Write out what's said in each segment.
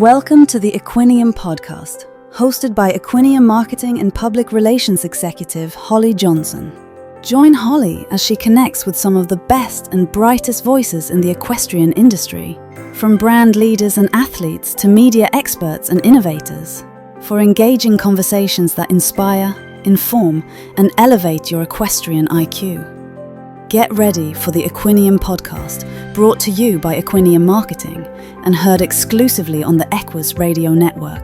Welcome to the Equinium podcast, hosted by Equinium Marketing and Public Relations Executive Holly Johnson. Join Holly as she connects with some of the best and brightest voices in the equestrian industry, from brand leaders and athletes to media experts and innovators, for engaging conversations that inspire, inform, and elevate your equestrian IQ. Get ready for the Equinium podcast, brought to you by Equinium Marketing and heard exclusively on the Equus Radio Network.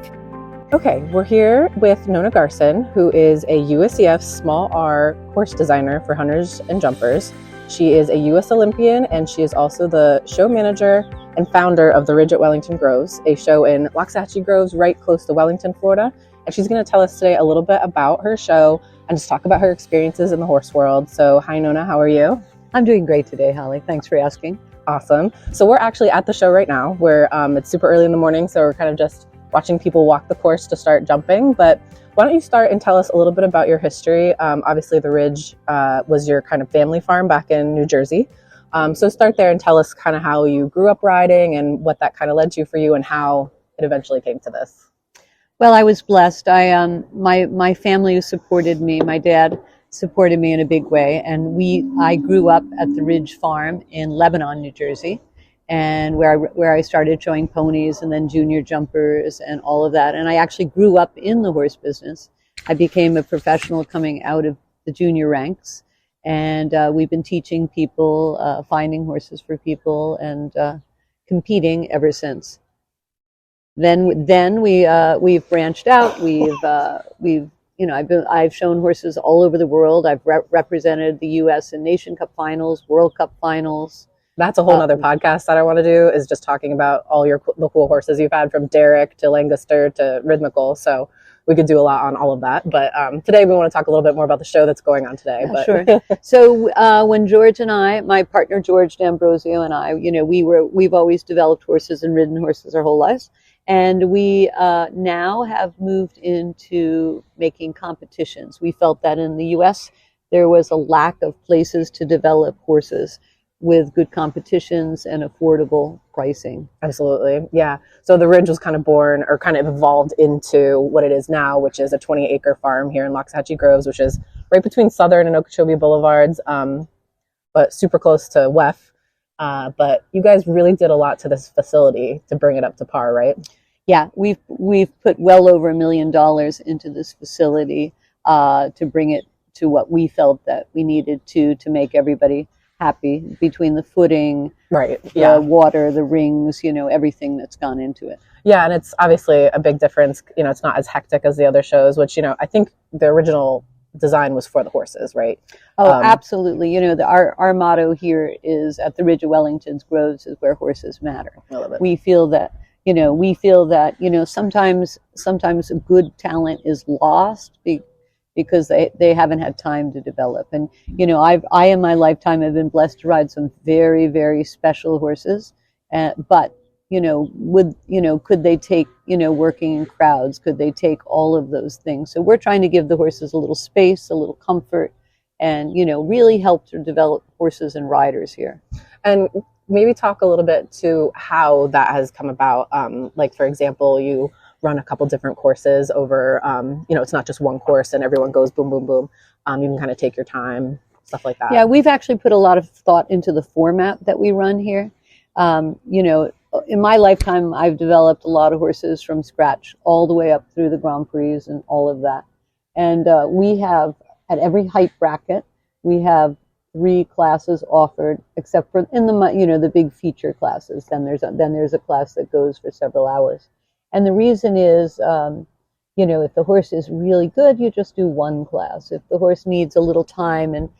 Okay, we're here with Nona Garson, who is a USEF Small R course designer for hunters and jumpers. She is a US Olympian, and she is also the show manager and founder of the Ridge at Wellington Groves, a show in Loxahatchee Groves, right close to Wellington, Florida. And she's going to tell us today a little bit about her show and just talk about her experiences in the horse world. So, hi Nona, how are you? I'm doing great today, Holly. Thanks for asking. Awesome. So we're actually at the show right now, where it's super early in the morning, so we're kind of just watching people walk the course to start jumping. But why don't you start and tell us a little bit about your history? Obviously, the Ridge was your kind of family farm back in New Jersey. So start there and tell us kind of how you grew up riding and what that kind of led to for you and how it eventually came to this. Well, I was blessed. My family supported me. My dad supported me in a big way, and I grew up at the Ridge Farm in Lebanon, New Jersey, and where I started showing ponies and then junior jumpers and all of that. And I actually grew up in the horse business. I became a professional coming out of the junior ranks, and we've been teaching people, finding horses for people, and competing ever since. Then we've branched out. I've shown horses all over the world. I've represented the U.S. in Nation Cup finals, World Cup finals. That's a whole other podcast that I want to do, is just talking about all the cool horses you've had, from Derrick to Lancaster to Rhythmical. So we could do a lot on all of that. But today we want to talk a little bit more about the show that's going on today. Yeah, sure. So when George and I, my partner George D'Ambrosio and I, we've always developed horses and ridden horses our whole lives. And we now have moved into making competitions. We felt that in the U.S. there was a lack of places to develop horses with good competitions and affordable pricing. Absolutely, yeah. So the Ridge was kind of born, or kind of evolved into what it is now, which is a 20-acre farm here in Loxahatchee Groves, which is right between Southern and Okeechobee Boulevards, but super close to WEF. But you guys really did a lot to this facility to bring it up to par, right? Yeah, we've put well over $1 million into this facility to bring it to what we felt that we needed to make everybody happy, between the footing, right, the water, the rings, everything that's gone into it. Yeah, and it's obviously a big difference. It's not as hectic as the other shows, which, I think the original design was for the horses, right? Oh, absolutely. Our motto here is, at the Ridge of Wellington's Groves is where horses matter. I love it. We feel that sometimes good talent is lost because they haven't had time to develop. And I in my lifetime have been blessed to ride some very, very special horses, but could they take, working in crowds, could they take all of those things? So we're trying to give the horses a little space, a little comfort, and, really help to develop horses and riders here. And maybe talk a little bit to how that has come about. Like, for example, you run a couple different courses over, it's not just one course and everyone goes boom, boom, boom. You can kind of take your time, stuff like that. Yeah, we've actually put a lot of thought into the format that we run here. In my lifetime, I've developed a lot of horses from scratch, all the way up through the Grand Prix and all of that. And we have, at every height bracket, we have 3 classes offered, except for in the big feature classes. Then there's a class that goes for several hours. And the reason is, if the horse is really good, you just do one class. If the horse needs a little time and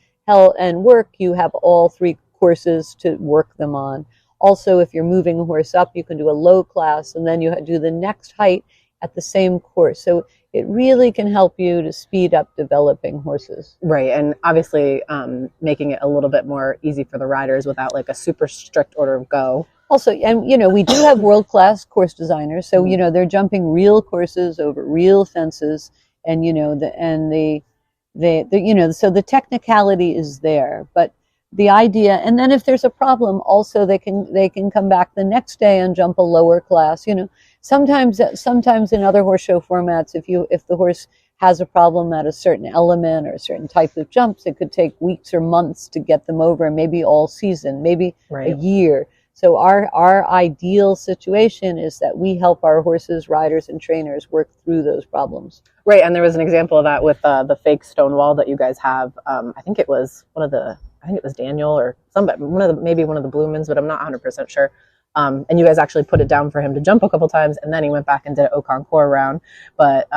work, you have all 3 courses to work them on. Also, if you're moving a horse up, you can do a low class, and then you do the next height at the same course. So it really can help you to speed up developing horses. Right, and obviously making it a little bit more easy for the riders without like a super strict order of go. Also, and we do have world-class course designers, so they're jumping real courses over real fences, and so the technicality is there, but the idea, and then if there's a problem, also they can come back the next day and jump a lower class. Sometimes in other horse show formats, if the horse has a problem at a certain element or a certain type of jumps, it could take weeks or months to get them over, maybe all season, maybe a year. So our ideal situation is that we help our horses, riders, and trainers work through those problems. Right, and there was an example of that with the fake stone wall that you guys have. I think it was Daniel or somebody, maybe one of the Blumens, but I'm not 100% sure. And you guys actually put it down for him to jump a couple times, and then he went back and did an Oconcourt round. But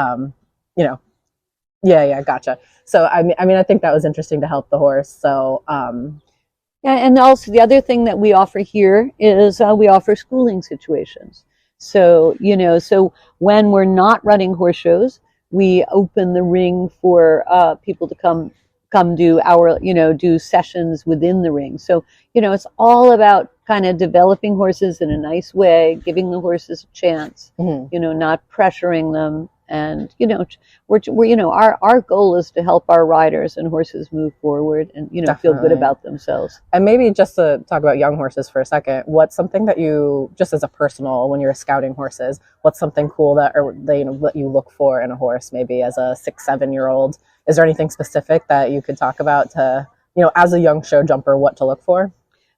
yeah, gotcha. So I mean, I think that was interesting to help the horse. So yeah, and also the other thing that we offer here is we offer schooling situations. So so when we're not running horse shows, we open the ring for people to come do sessions within the ring. So it's all about kind of developing horses in a nice way, giving the horses a chance, not pressuring them. And our goal is to help our riders and horses move forward and feel good about themselves. And maybe just to talk about young horses for a second, what's something that you, just as a personal, when you're scouting horses, what's something cool that you look for in a horse, maybe as a 6-7-year-old? Is there anything specific that you could talk about to as a young show jumper, what to look for?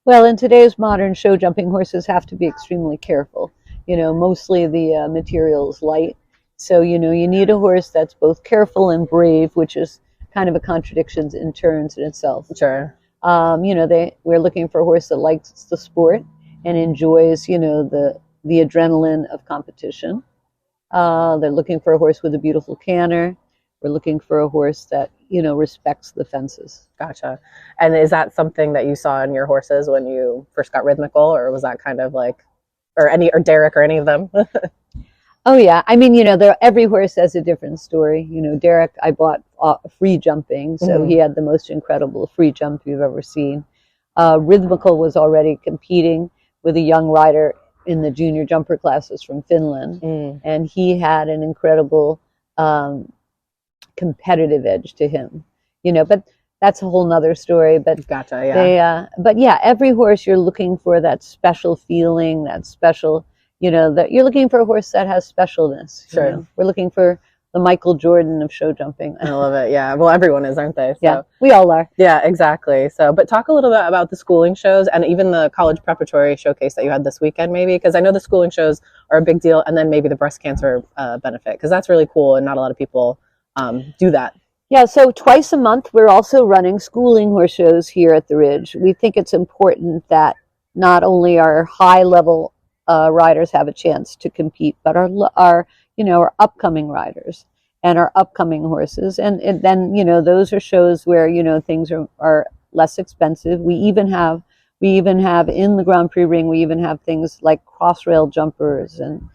Well, in today's modern show jumping, horses have to be extremely careful. Mostly the material is light. So, you need a horse that's both careful and brave, which is kind of a contradiction in turns in itself. Sure. We're looking for a horse that likes the sport and enjoys, the adrenaline of competition. They're looking for a horse with a beautiful canter. We're looking for a horse that, respects the fences. Gotcha. And is that something that you saw in your horses when you first got rhythmical, or was that kind of like, or Derek or any of them? Oh yeah, I mean, every horse has a different story. Derek, I bought free jumping, so he had the most incredible free jump you've ever seen. Rhythmical was already competing with a young rider in the junior jumper classes from Finland, and he had an incredible competitive edge to him. But that's a whole nother story. But gotcha, yeah. Every horse you're looking for that special feeling, that special. That you're looking for a horse that has specialness. Sure. We're looking for the Michael Jordan of show jumping. I love it. Yeah. Well, everyone is, aren't they? So, yeah, we all are. Yeah, exactly. So, but talk a little bit about the schooling shows and even the college preparatory showcase that you had this weekend, maybe, because I know the schooling shows are a big deal, and then maybe the breast cancer benefit, because that's really cool, and not a lot of people do that. Yeah, so twice a month, we're also running schooling horse shows here at the Ridge. We think it's important that not only our high-level riders have a chance to compete, but our upcoming riders and our upcoming horses, and then those are shows where things are less expensive. We even have in the Grand Prix ring, we even have things like cross rail jumpers and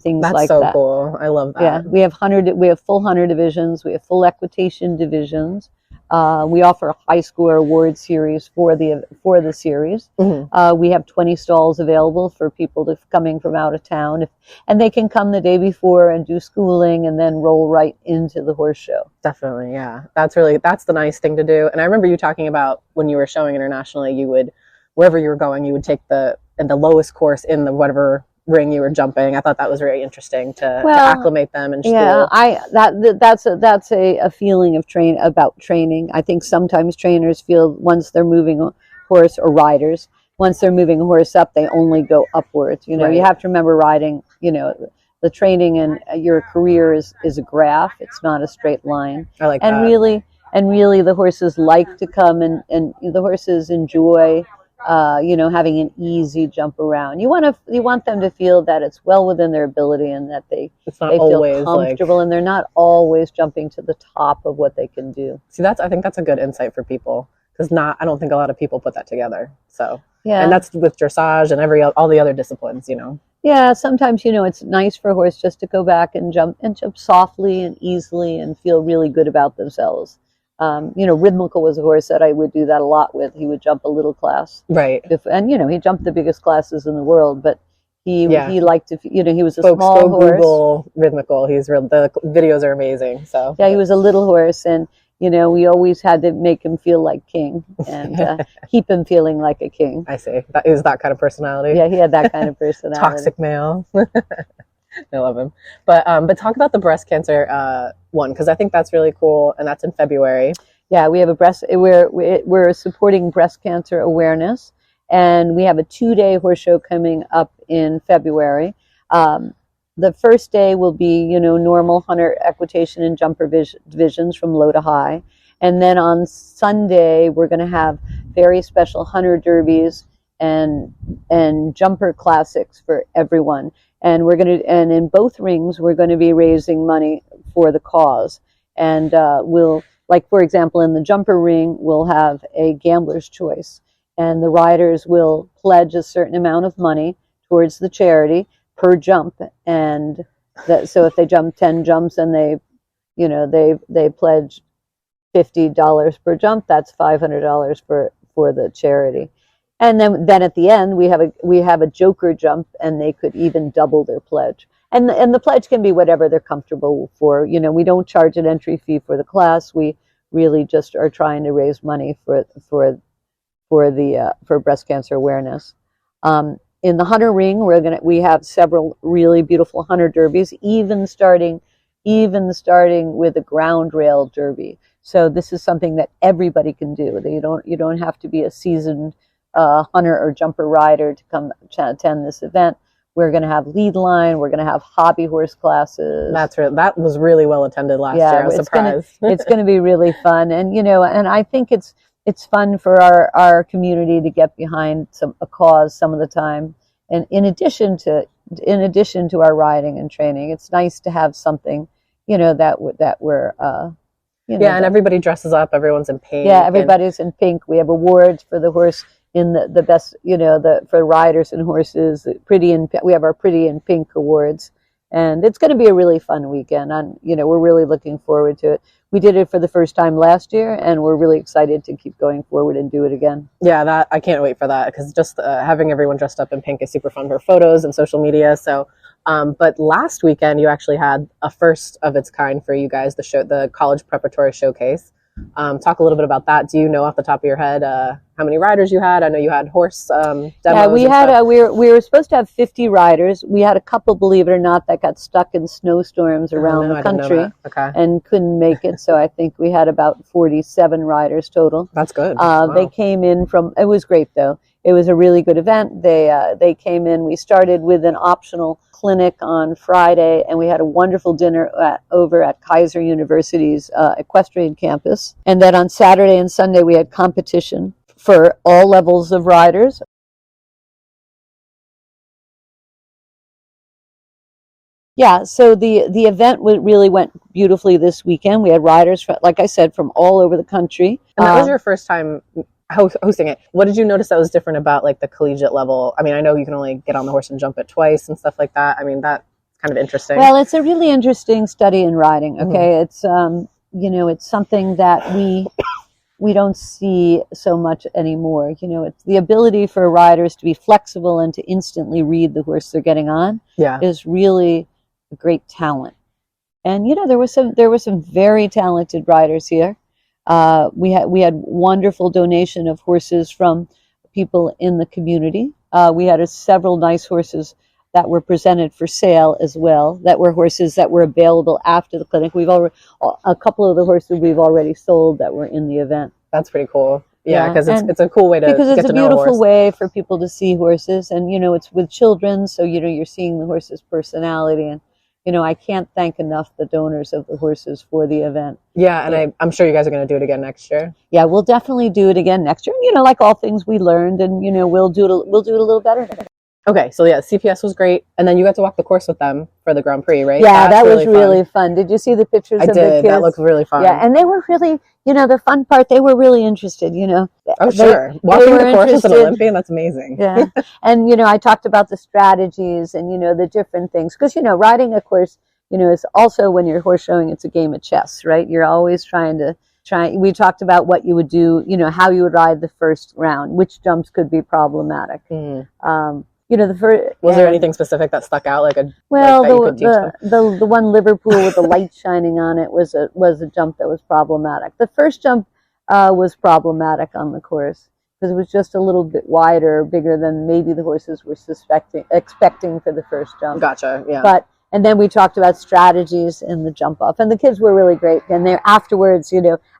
things like that. That's so cool. I love that. Yeah, we have full hunter divisions, we have full equitation divisions. We offer a high score award series for the series. We have 20 stalls available for people coming from out of town, and they can come the day before and do schooling and then roll right into the horse show. Definitely, yeah. That's the nice thing to do. And I remember you talking about when you were showing internationally, you would, wherever you were going, you would take the lowest course in the whatever ring you were jumping. I thought that was very interesting to acclimate them and school. Yeah, that's a feeling of training. I think sometimes trainers feel once they're moving a horse, or riders, once they're moving a horse up, they only go upwards. Right. You have to remember riding, the training in your career is a graph. It's not a straight line. I like that. And really the horses like to come and the horses enjoy having an easy jump around. You want them to feel that it's well within their ability and that they feel comfortable, and they're not always jumping to the top of what they can do. See, I think that's a good insight for people, because I don't think a lot of people put that together. So yeah, and that's with dressage and all the other disciplines. Yeah, sometimes it's nice for a horse just to go back and jump softly and easily and feel really good about themselves. Rhythmical was a horse that I would do that a lot with. He would jump a little class. Right. And he jumped the biggest classes in the world, but he liked to, he was a small horse. Google Rhythmical. The videos are amazing. So yeah, he was a little horse, and we always had to make him feel like king and keep him feeling like a king. I see. That is that kind of personality. Yeah, he had that kind of personality. Toxic male. I love him. But talk about the breast cancer one, because I think that's really cool, and that's in February. Yeah, we have we're supporting breast cancer awareness, and we have a 2-day horse show coming up in February. The first day will be, normal hunter equitation and jumper divisions from low to high. And then on Sunday, we're going to have very special hunter derbies and jumper classics for everyone. And and in both rings, we're going to be raising money for the cause. And like, for example, in the jumper ring, we'll have a gambler's choice. And the riders will pledge a certain amount of money towards the charity per jump. And so if they jump 10 jumps and they pledge $50 per jump, that's $500 for the charity. And then at the end, we have a joker jump, and they could even double their pledge. And the pledge can be whatever they're comfortable for. We don't charge an entry fee for the class. We really just are trying to raise money for breast cancer awareness. In the hunter ring, we have several really beautiful hunter derbies, even starting with a ground rail derby. So this is something that everybody can do. You don't have to be a seasoned hunter or jumper rider to come attend this event. We're going to have lead line. We're going to have hobby horse classes. That was really well attended last year. I was surprised. It's going to be really fun, and I think it's fun for our community to get behind a cause some of the time. And in addition to our riding and training, it's nice to have something, that we're and everybody dresses up. Everyone's in pink. Yeah, everybody's in pink. We have awards for the horse in the best, for riders and horses. We have our Pretty in Pink awards, and it's going to be a really fun weekend. And we're really looking forward to it. We did it for the first time last year, and we're really excited to keep going forward and do it again. Yeah, I can't wait for that, because just having everyone dressed up in pink is super fun for photos and social media. So, but last weekend you actually had a first of its kind for you guys, the college preparatory showcase. Talk a little bit about that. Do you know off the top of your head how many riders you had? I know you had horse demos. Yeah, we were supposed to have 50 riders. We had a couple, believe it or not, that got stuck in snowstorms around the country and couldn't make it. So I think we had about 47 riders total. That's good. Wow. They came in it was great though. It was a really good event. They came in. We started with an optional clinic on Friday, and we had a wonderful dinner over at Kaiser University's equestrian campus. And then on Saturday and Sunday, we had competition for all levels of riders. Yeah, so the event really went beautifully this weekend. We had riders, like I said, from all over the country. And that was your first time hosting it. What did you notice that was different about like the collegiate level? I mean, I know you can only get on the horse and jump it twice and stuff like that. I mean, that's kind of interesting. Well, it's a really interesting study in riding. Okay, It's it's something that we don't see so much anymore. It's the ability for riders to be flexible and to instantly read the horse they're getting on. Yeah, is really a great talent. And there were some very talented riders here. We had wonderful donation of horses from people in the community. We had several nice horses that were presented for sale as well. That were horses that were available after the clinic. A couple of the horses we've already sold that were in the event. That's pretty cool. Yeah, because it's a cool way to get to know a horse. Because it's a beautiful way for people to see horses, and it's with children, so you're seeing the horse's personality. And I can't thank enough the donors of the horses for the event. Yeah, and I'm sure you guys are going to do it again next year. Yeah, we'll definitely do it again next year. Like all things we learned, and we'll do it a little better. Okay, so yeah, CPS was great, and then you got to walk the course with them for the Grand Prix, right? Yeah, that was really fun. Did you see the pictures of the kids? That looked really fun. Yeah, and they were really, the fun part, they were really interested, Oh, sure. Walking the course with an Olympian, that's amazing. Yeah, and, I talked about the strategies and, the different things. Because, riding a course, is also, when you're horse showing, it's a game of chess, right? You're always we talked about what you would do, how you would ride the first round, which jumps could be problematic. Was there anything specific that stuck out, the one Liverpool with the light shining on it was a jump that was problematic. The first jump was problematic on the course because it was just a little bit wider, bigger than maybe the horses were expecting for the first jump. Gotcha. Yeah. But and then we talked about strategies in the jump off, and the kids were really great. And they afterwards,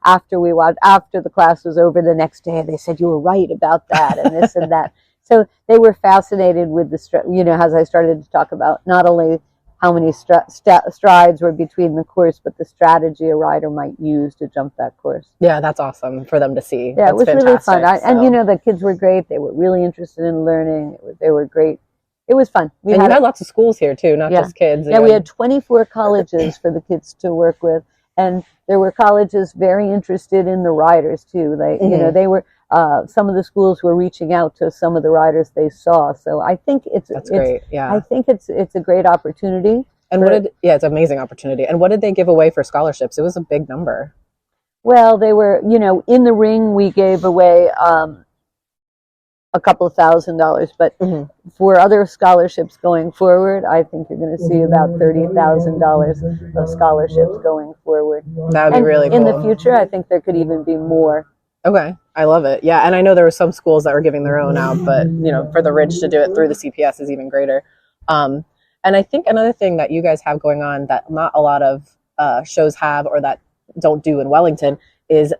after the class was over the next day, they said, you were right about that and this and that. So they were fascinated with as I started to talk about not only how many strides were between the course, but the strategy a rider might use to jump that course. Yeah, that's awesome for them to see. Yeah, that's it was fantastic, really fun. And the kids were great. They were really interested in learning. They were great. It was fun. You had lots of schools here too, not just kids. Yeah, we had 24 colleges for the kids to work with, and there were colleges very interested in the riders too. They were. Some of the schools were reaching out to some of the riders they saw. So I think it's great. Yeah, I think it's a great opportunity. And it's an amazing opportunity. And what did they give away for scholarships? It was a big number. Well, they were, in the ring we gave away a couple of $1,000, but for other scholarships going forward, I think you're going to see about $30,000 of scholarships going forward. That would be really cool. In the future, I think there could even be more. Okay, I love it. Yeah, and I know there were some schools that were giving their own out, but for the Ridge to do it through the CPS is even greater. And I think another thing that you guys have going on that not a lot of shows have or that don't do in Wellington is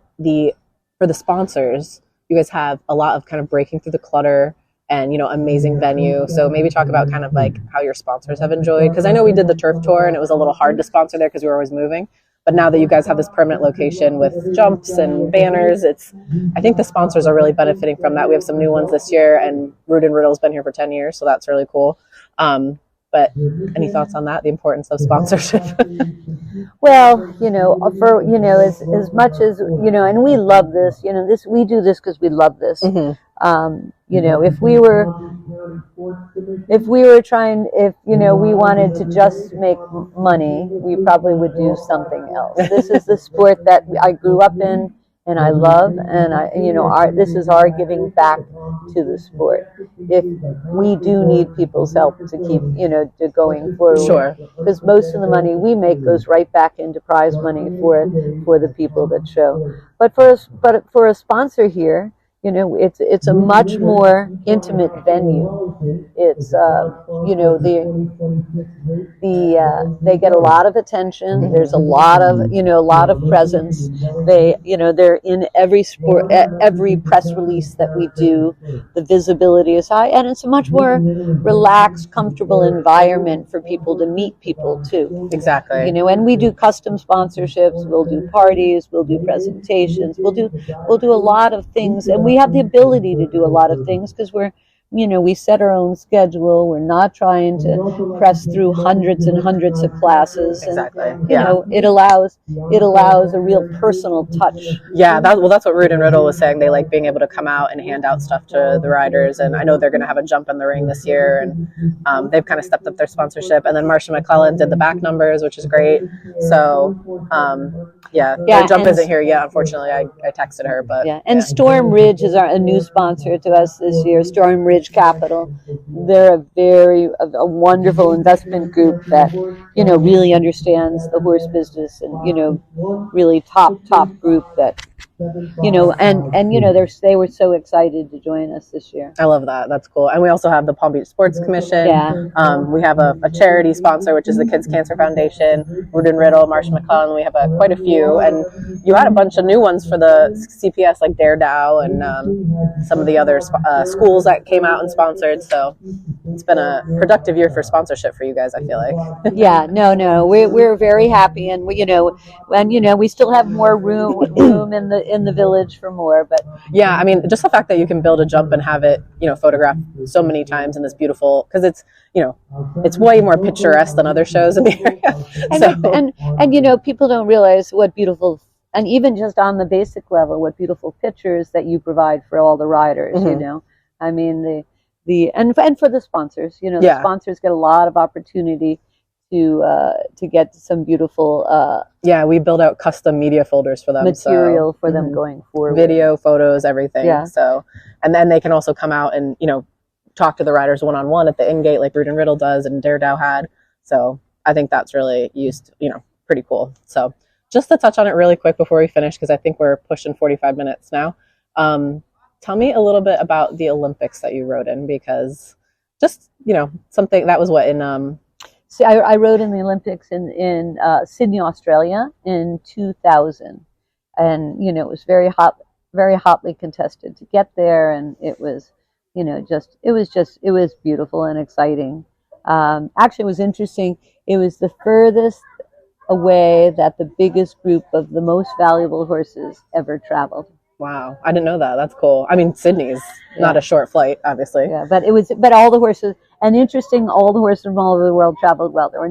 for the sponsors. You guys have a lot of kind of breaking through the clutter and, amazing venue. So maybe talk about kind of like how your sponsors have enjoyed. Because I know we did the turf tour and it was a little hard to sponsor there because we were always moving. But now that you guys have this permanent location with jumps and banners, I think the sponsors are really benefiting from that. We have some new ones this year, and Root and Riddle's been here for 10 years, so that's really cool. But any thoughts on that, the importance of sponsorship? Well, as much as, and we love this, we do this because we love this. If we wanted to just make money, we probably would do something else. This is the sport that I grew up in and I love, and this is our giving back to the sport. If we do need people's help to keep, to going forward. Sure. Because most of the money we make goes right back into prize money for the people that show. But for a sponsor here, it's a much more intimate venue. It's they get a lot of attention. There's a lot of presence. They're in every sport, every press release that we do. The visibility is high, and it's a much more relaxed, comfortable environment for people to meet people too. Exactly. And we do custom sponsorships. We'll do parties. We'll do presentations. We'll do a lot of things, and we have the ability to do a lot of things because we set our own schedule. We're not trying to press through hundreds and hundreds of classes. Exactly. And, it allows a real personal touch. Yeah, that's what Root and Riddle was saying. They like being able to come out and hand out stuff to the riders. And I know they're going to have a jump in the ring this year, and they've kind of stepped up their sponsorship. And then Marcia McClellan did the back numbers, which is great. So, the jump isn't here yet. Unfortunately, I texted her, but Storm Ridge is a new sponsor to us this year. Storm Ridge Capital. They're a wonderful investment group that really understands the horse business, and really top group that they were so excited to join us this year. I love that. That's cool. And we also have the Palm Beach Sports Commission. Yeah. We have a charity sponsor, which is the Kids Cancer Foundation, Root and Riddle, Marcia McClellan. We have quite a few. And you had a bunch of new ones for the CPS, like Dare Dow and some of the other schools that came out and sponsored. So it's been a productive year for sponsorship for you guys, I feel like. Yeah, no. We're very happy, and we still have more room in the village for more, but yeah, I mean, just the fact that you can build a jump and have it, photographed so many times in this beautiful, because it's, it's way more picturesque than other shows in the area. And people don't realize what beautiful, and even just on the basic level, what beautiful pictures that you provide for all the riders. I mean and for the sponsors, the sponsors get a lot of opportunity to get some beautiful we build out custom media folders for them, material for them going forward, video, photos, everything. So, and then they can also come out and talk to the riders one-on-one at the in-gate like Root and Riddle does and Dare Dow had. So I think that's really pretty cool. So just to touch on it really quick before we finish, because I think we're pushing 45 minutes now. Tell me a little bit about the Olympics that you rode in, because just something that was in See, I rode in the Olympics in Sydney, Australia in 2000, and it was very hotly contested to get there, and it was, it was beautiful and exciting. Actually, it was interesting. It was the furthest away that the biggest group of the most valuable horses ever traveled. Wow, I didn't know that. That's cool. I mean, Sydney's not a short flight, obviously. Yeah, but all the horses, and interesting, all the horses from all over the world traveled well. But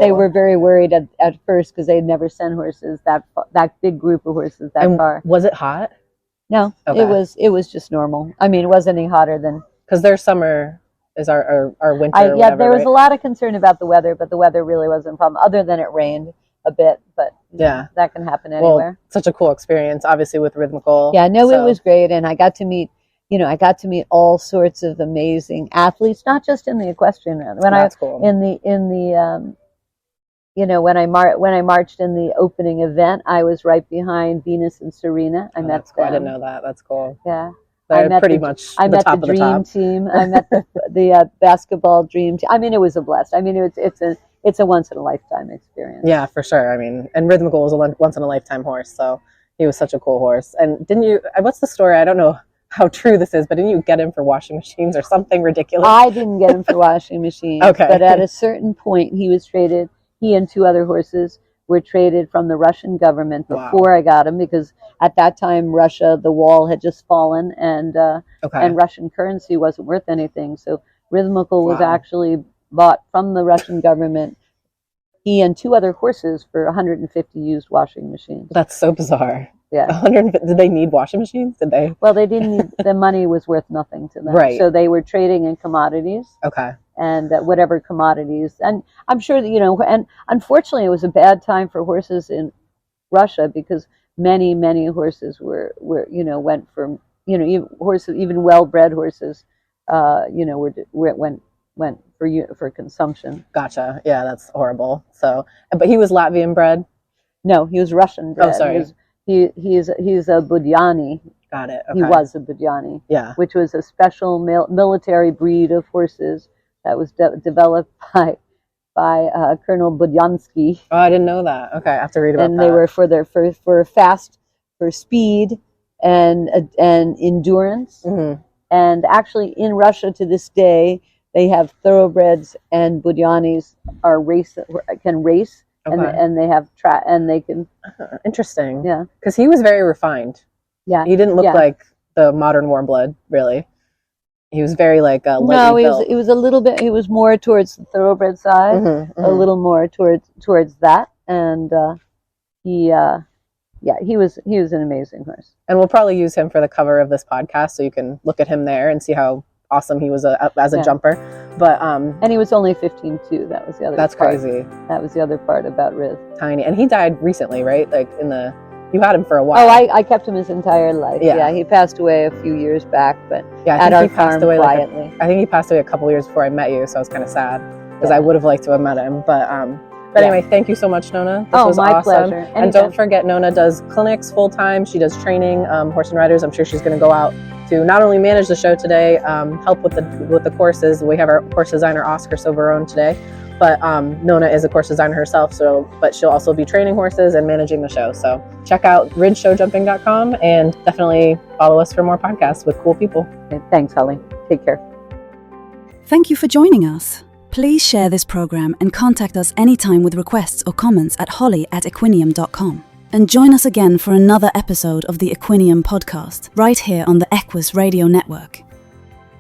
they were very worried at first because they had never sent horses that big group of horses that far. Was it hot? No, okay. It was just normal. I mean, it wasn't any hotter than, because their summer is our winter. There was a lot of concern about the weather, but the weather really wasn't a problem, other than it rained a bit, but that can happen anywhere. Well, such a cool experience, obviously, with Rhythmical. Yeah, no, it was great, and I got to meet all sorts of amazing athletes, not just in the equestrian round. When I marched in the opening event, I was right behind Venus and Serena. I met them. I didn't know that. That's cool. Yeah. I met the dream team. I met the basketball dream team. I mean, it was a blast. I mean, it's a once in a lifetime experience. Yeah, for sure. I mean, and Rhythmical was a once in a lifetime horse, so he was such a cool horse. And didn't you? What's the story? I don't know how true this is, but didn't you get him for washing machines or something ridiculous? I didn't get him for washing machines. Okay. But at a certain point, he was traded. He and two other horses were traded from the Russian government before I got him, because at that time Russia, the wall had just fallen, and Russian currency wasn't worth anything. So Rhythmical was actually bought from the Russian government, he and two other horses, for 150 used washing machines. That's so bizarre. Yeah. 150. Did they need washing machines? Did they? Well, they didn't need, the money was worth nothing to them. Right. So they were trading in commodities. Okay. And whatever commodities. And I'm sure that, and unfortunately it was a bad time for horses in Russia, because many horses went from, horses, even well-bred horses, went for consumption. Gotcha. Yeah, that's horrible. So, but he was Latvian bred? No, he was Russian bred. Oh, sorry. He's a Budyani. Got it. Okay. He was a Budyani. Yeah. Which was a special military breed of horses that was developed by Colonel Budyansky. Oh, I didn't know that. Okay, I have to read about that. And they were for speed and endurance. Mm-hmm. And actually, in Russia to this day, they have thoroughbreds, and Budyanis can race, and they have and they can. Interesting. Yeah, because he was very refined. Yeah, he didn't look like the modern warm blood, really. He was very lightly built. No, he was a little bit. He was more towards the thoroughbred side, a little more towards that, and he was an amazing horse. And we'll probably use him for the cover of this podcast, so you can look at him there and see how awesome he was as a jumper. But and he was only 15 too. That was the other. That's part. Crazy. That was the other part about Riz. Tiny, and he died recently, right? You had him for a while. Oh, I kept him his entire life. Yeah, he passed away a few years back, but at our farm quietly. I think he passed away a couple years before I met you, so I was kind of sad, because I would have liked to have met him. But anyway, thank you so much, Nona. This was my awesome. pleasure. Anytime. And don't forget, Nona does clinics full time. She does training, horse and riders. I'm sure she's going to go out to not only manage the show today, help with the courses. We have our course designer Oscar Silverone today. But Nona is a course designer herself, but she'll also be training horses and managing the show. So check out ridshowjumping.com and definitely follow us for more podcasts with cool people. Okay, thanks, Holly. Take care. Thank you for joining us. Please share this program and contact us anytime with requests or comments at holly@equinium.com. And join us again for another episode of the Equinium podcast, right here on the Equus Radio Network.